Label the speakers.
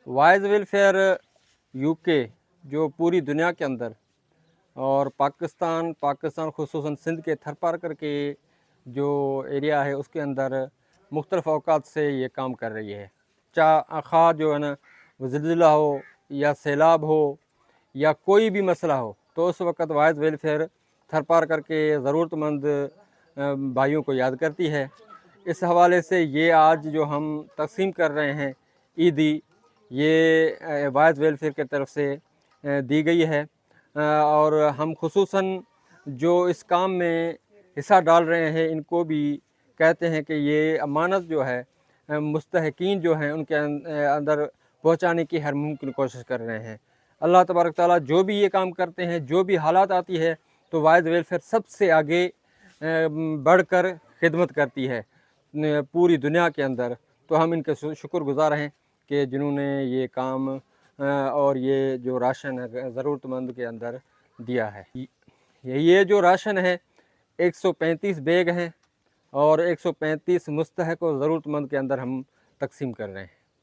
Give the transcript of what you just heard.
Speaker 1: Wise welfare UK जो पूरी दुनिया के अंदर और पाकिस्तान खुसूसन सिंध के थरपारकर के जो एरिया है उसके अंदर मुख्तलिफ़ औक़ात से ये काम कर रही है। खा जो है ना वो ज़िलज़िला हो या सैलाब हो या कोई भी मसला हो तो उस वक़्त वाइज वेलफेयर थरपार करके ज़रूरतमंद भाइयों को याद करती है। इस हवाले से ये आज जो हम तक़सीम कर रहे हैं ईदी, ये वाइज वेलफेयर की तरफ से दी गई है और हम खुसूसन जो इस काम में हिस्सा डाल रहे हैं इनको भी कहते हैं कि ये अमानत जो है मुस्तहकीन जो हैं उनके अंदर पहुंचाने की हर मुमकिन कोशिश कर रहे हैं। अल्लाह तबारक ताला जो भी ये काम करते हैं, जो भी हालात आती है तो वाइज वेलफेयर सबसे आगे बढ़कर खिदमत करती है पूरी दुनिया के अंदर। तो हम इनके शुक्रगुज़ार हैं कि जिन्होंने ये काम और ये जो राशन है ज़रूरतमंद के अंदर दिया है। ये जो राशन है 135 बैग हैं और 135 मुस्तहक़ और ज़रूरतमंद के अंदर हम तक़सीम कर रहे हैं।